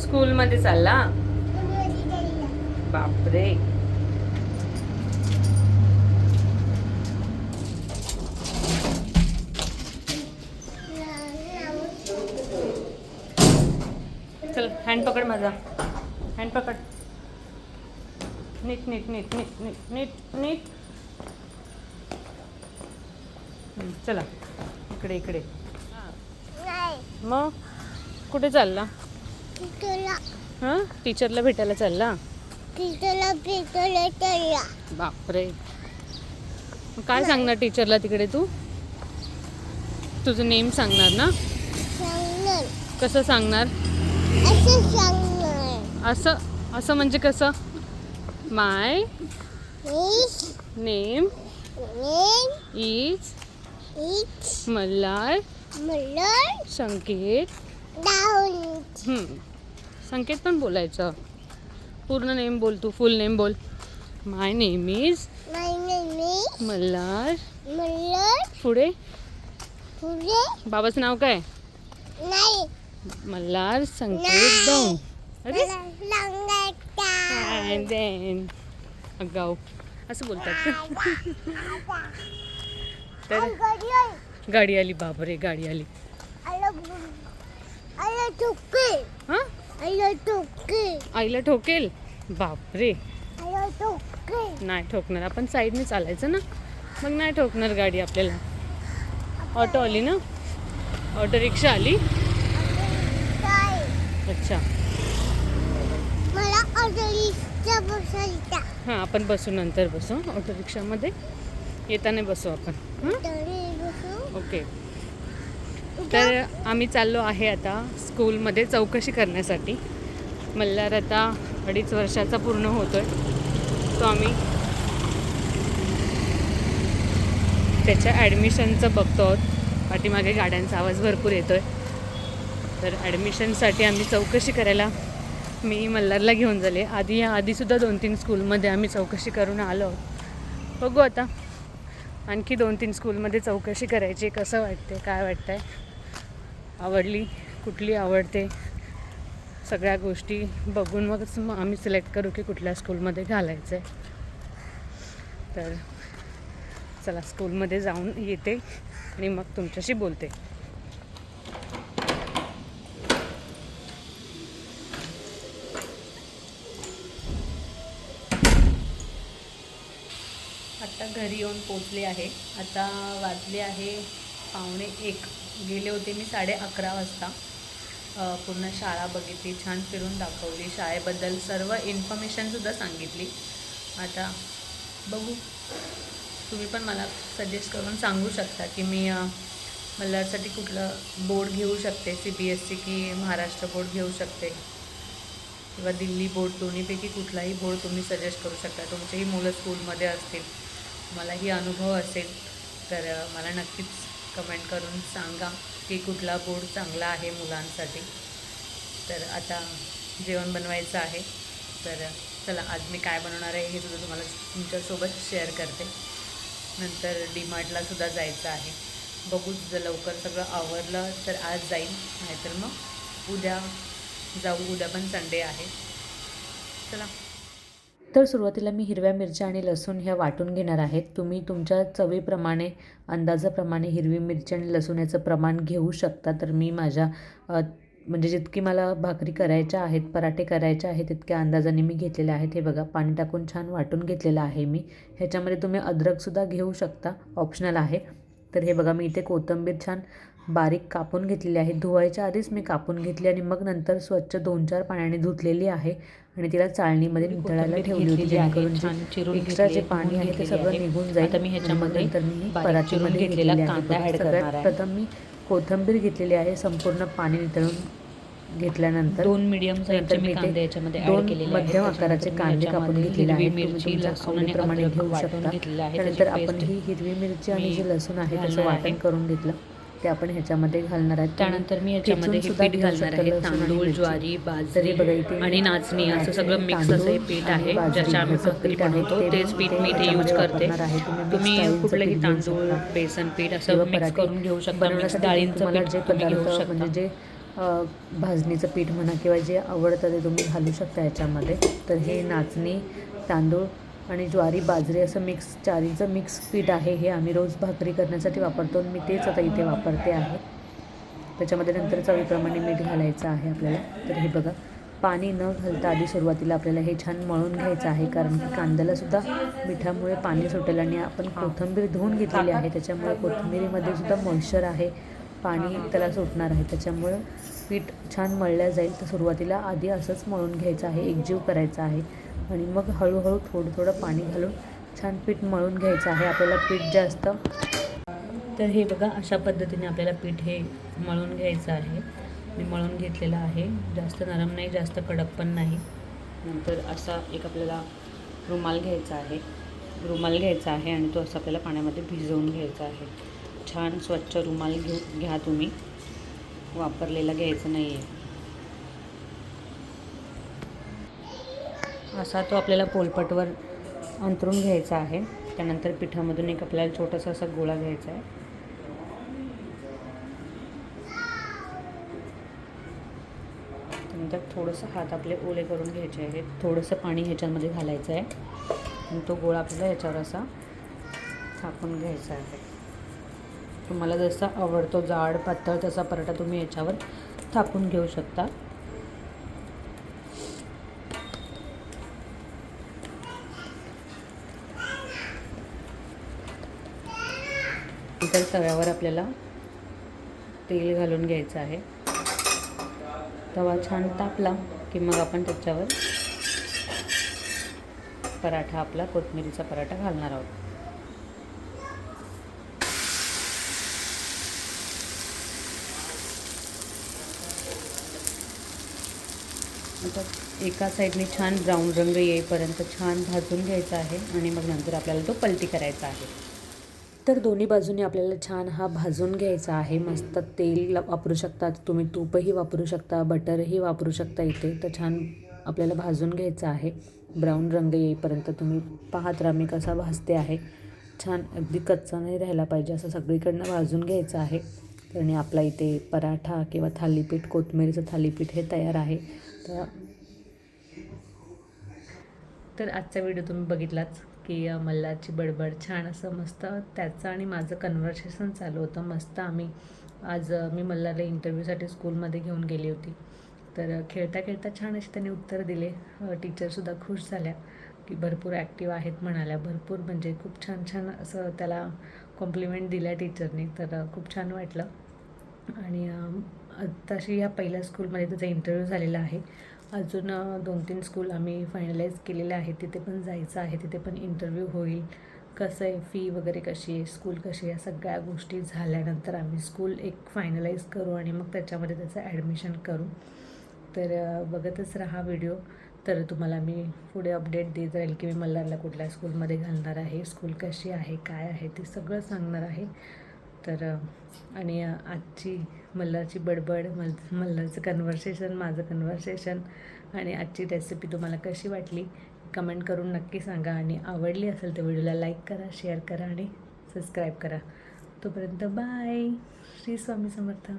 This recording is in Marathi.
स्कूल मध्ये चालला? बापरे. चल हँड पकड माझा, हँड पकड. नीट नीट नीट नीट नीट नीट नीट. चला इकडे इकडे. मग कुठे चालला? हां, टीचरला भेटायला चालला? बापरे. मग काय सांगणार टीचरला तिकडे तू? तुझं नेम सांगणार ना? कसं सांगणार? असं असं म्हणजे कसं? माय नेम इज मल्हार संकेत. संकेत पण बोलायचं. पूर्ण नेम बोल तू, फुल नेम बोल. माय नेम इज मल्हार. पुढे बाबाचं नाव काय? मल्हार संकेत दौंड. अरे अगाऊ असं बोलतात. तर गाडी आली. बापरे, गाडी आली. हां, आईला ठोकेल. बापरे, नाही ठोकणार. आपण साईडने चालायचं ना, मग नाही ठोकणार गाडी आपल्याला. ऑटो आली ना, ऑटो रिक्षा आली. अच्छा, हां आपण बसू, नंतर बसू ऑटो रिक्षामध्ये. येताना बसू आपण. ओके. तर आम्ही चाललो आहे आता स्कूलमध्ये चौकशी करण्यासाठी. मल्हार आता 2.5 वर्षाचा पूर्ण होतोय. तो आम्ही त्याच्या ॲडमिशनचं बघतो आहोत. पाठीमागे गाड्यांचा आवाज भरपूर येतोय. तर ॲडमिशनसाठी आम्ही चौकशी करायला मी मल्हारला घेऊन झाले. आधीसुद्धा 2-3 स्कूलमध्ये आम्ही चौकशी करून आलो आहोत. बघू आता आणखी 2-3 स्कूलमध्ये चौकशी करायची. कसं वाटते, काय वाटतं आहे, आवडली, कुठली आवडते, सगळ्या गोष्टी बघून मगच आम्ही सिलेक्ट करू की कुठल्या स्कूलमध्ये घालायचं आहे. तर चला स्कूलमध्ये जाऊन येते आणि मग तुमच्याशी बोलते. आता घरी येऊन पोचले आहे. आता वाजले आहे 12:45. गेले होते मी 11:30 वाजता. पूर्ण शाळा बघितली, छान फिरून दाखवली, शाळेबद्दल सर्व इन्फॉर्मेशनसुद्धा सांगितली. आता बघू, तुम्ही पण मला सजेस्ट करून सांगू शकता की मी मल्हारसाठी कुठलं बोर्ड घेऊ शकते, CBSE की महाराष्ट्र बोर्ड घेऊ शकते किंवा दिल्ली बोर्ड. दोन्हीपैकी कुठलाही बोर्ड तुम्ही सजेस्ट करू शकता. तुमचेही मुलं स्कूलमध्ये असतील, मलाही अनुभव असेल, तर मला नक्कीच कमेंट करून सांगा की कुठला बोर्ड चांगला आहे मुलांसाठी. तर आता जेवण बनवायचं आहे. तर चला आज मी काय बनवणार आहे हे सुद्धा तुम्हाला तुमच्यासोबत शेअर करते. नंतर DMartला सुद्धा जायचं आहे. बघू जर लवकर सगळं आवरलं तर आज जाईन, नाहीतर मग उद्या जाऊ. उद्या पण संडे आहे. चला. तर सुरुवातीला मी हिरव्या मिरच्या आणि लसूण ह्या वाटून घेणार आहेत. तुम्ही तुमच्या चवीप्रमाणे, अंदाजाप्रमाणे हिरवी मिरची आणि लसूण याचं प्रमाण घेऊ शकता. तर मी माझ्या म्हणजे जितकी मला भाकरी करायच्या आहेत, पराठे करायचे आहेत, तितक्या अंदाजाने मी घेतलेले आहेत. हे बघा, पाणी टाकून छान वाटून घेतलेलं आहे मी. ह्याच्यामध्ये तुम्ही अद्रकसुद्धा घेऊ शकता, ऑप्शनल आहे. तर हे बघा, मी इथे कोथिंबीर छान बारीक कापून घेतलेली आहे. धुवायच्या आधीच मी कापून घेतली आणि मग नंतर स्वच्छ 2-4 पाण्याने धुतलेली आहे आणि तिला चाळणीमध्ये नितळायला ठेवली होती, जेणेकरून जे एक्स्ट्रा जे पाणी आहे ते सगळं निघून जाईल. आता मी ह्याच्यामध्ये नंतर मी पराठीमध्ये घेतलेला कांदा ॲड करणार सगळ्यात आहे. प्रथम मी कोथिंबीर घेतलेली आहे. संपूर्ण पाणी नितळून घेतल्यानंतर 2 मीडियम साईजचे मी कांदे याच्यामध्ये ॲड केलेले आहेत. मध्यम आकाराचे कांदे कापून घेतलेले आहेत. मिरची, लसूण आणि प्रमाणे अद्रक घेऊ वाटून शकता. घेतलेलं आहे. त्यानंतर आपण ही हिरवी मिरची आणि जे लसूण आहे त्याचं वाटण करून घेतलं, ते आपण ह्याच्यामध्ये घालणार आहेत. त्यानंतर मी ह्याच्यामध्ये हे पीठ घालणार आहे. तांदूळ, ज्वारी, बाजरी आणि नाचणी असं सगळं मिक्स असं हे पीठ आहे. ज्याच्या आम्ही भाकरी बनवतो तेच पीठ मी इथे यूज करते. तुम्ही कुठलंही तांदूळ, बेसन पीठ असं मिक्स करून घेऊ शकता. मिक्स डाळींचं पीठ तुम्ही घेऊ शकता. म्हणजे जे भाजणीचं पीठ म्हणा किंवा जे आवडतं ते तुम्ही घालू शकता याच्यामध्ये. तर हे नाचणी, तांदूळ आणि ज्वारी, बाजरी असं मिक्स चारीचं मिक्स पीठ आहे. हे आम्ही रोज भाकरी करण्यासाठी वापरतो. मी तेच आता इथे वापरते आहे. त्याच्यामध्ये नंतर चवीप्रमाणे मीठ घालायचं आहे आपल्याला. तर हे बघा, पाणी न घालता आधी सुरुवातीला आपल्याला हे छान मळून घ्यायचं आहे, कारण की कांद्यालासुद्धा मिठामुळे पाणी सुटेल आणि आपण कोथिंबीर धुवून घेतलेली आहे, त्याच्यामुळे कोथिंबीरीमध्ये सुद्धा मॉइश्चर आहे, पाणी त्याला सुटणार आहे. त्याच्यामुळं पीठ छान मळलं जाईल. तर सुरुवातीला आधी असंच मळून घ्यायचं आहे, एकजीव करायचा आहे आणि मग हळूहळू थोडं थोडं पाणी घालून छान पीठ मळून घ्यायचं आहे. आपल्याला पीठ जास्त तर हे बघा, अशा पद्धतीने आपल्याला पीठ हे मळून घ्यायचं आहे. मी मळून घेतलेलं आहे. जास्त नरम नाही, जास्त कडक पण नाही. नंतर असा एक आपल्याला रुमाल घ्यायचा आहे आणि तो असा आपल्याला पाण्यामध्ये भिजवून घ्यायचा आहे. छान स्वच्छ रुमाल घ्या तुम्ही, वापरलेला घ्यायचा नाही आहे. असा तो आपल्याला पोलपटवर अंथरून घ्यायचा आहे. त्यानंतर पिठामधून एक आपल्याला छोटासा असा गोळा घ्यायचा आहे. त्यानंतर थोडंसं हात आपले ओले करून घ्यायचे आहेत. थोडंसं पाणी ह्याच्यामध्ये घालायचं आहे आणि तो गोळा आपल्याला ह्याच्यावर असा थापून घ्यायचा आहे. तुम्हाला जसा आवडतो जाड पातळ तसा पराठा तुम्ही याच्यावर थापून घेऊ शकता. इतर तव्यावर आपल्याला तेल घालून घ्यायचं आहे. तवा छान तापला की मग आपण त्याच्यावर पराठा, आपला कोथिंबीरीचा पराठा घालणार आहोत. आता एका साईडने छान ब्राऊन रंग येईपर्यंत छान भाजून घ्यायचा आहे आणि मग नंतर आपल्याला तो पलटी करायचा आहे. तर दोन्ही बाजूने आपल्याला छान हा भाजून घ्यायचा आहे. मस्त तेल वापरू शकता तुम्ही, तूपही वापरू शकता, बटरही वापरू शकता इथे. तर छान आपल्याला भाजून घ्यायचं आहे. ब्राऊन रंग येईपर्यंत तुम्ही पाहत राहा मी कसा भाजते आहे. छान अगदी कच्चा नाही राहायला पाहिजे, असं सगळीकडनं भाजून घ्यायचं आहे. आणि आपला इथे पराठा किंवा थालीपीठ, कोथिंबीरीचं थालीपीठ हे तयार आहे. तर आजचा व्हिडिओ तुम्ही बघितलाच की मल्हारची बडबड, छान असं मस्त त्याचं आणि माझं कन्व्हर्सेशन चालू होतं. मस्त मी मल्हारला इंटरव्ह्यूसाठी स्कूलमध्ये घेऊन गेली होती. तर खेळता खेळता छान असे त्यांनी उत्तर दिले. टीचरसुद्धा खुश झाल्या की भरपूर ॲक्टिव्ह आहेत म्हणाल्या. भरपूर म्हणजे खूप छान छान असं त्याला कॉम्प्लिमेंट दिल्या टीचरनी. तर खूप छान वाटलं. आणि आत्ताशी ह्या पहिल्या स्कूलमध्ये त्याचा इंटरव्ह्यू झालेला आहे. अजून 2-3 स्कूल आम्ही फायनलाईज केलेले आहेत. तिथे पण जायचं आहे, तिथे पण इंटरव्ह्यू होईल. कसं आहे, फी वगैरे कशी आहे, स्कूल कशी आहे, या सगळ्या गोष्टी झाल्यानंतर आम्ही स्कूल एक फायनलाईज करू आणि मग त्याच्यामध्ये त्याचं ॲडमिशन करू. तर बघतच राहा व्हिडिओ. तर तुम्हाला मी पुढे अपडेट देत राहील की मी मल्हारला कुठल्या स्कूलमध्ये घालणार आहे, स्कूल कशी आहे, काय आहे, ते सगळं सांगणार आहे. तर आणि आजची मल्हारची बडबड, मल्हारचं कन्व्हर्सेशन, माझं कन्व्हर्सेशन आणि आजची रेसिपी तुम्हाला कशी वाटली कमेंट करून नक्की सांगा. आणि आवडली असेल तर व्हिडिओला लाईक करा, शेअर करा आणि सबस्क्राईब करा. तोपर्यंत बाय. श्री स्वामी समर्थ.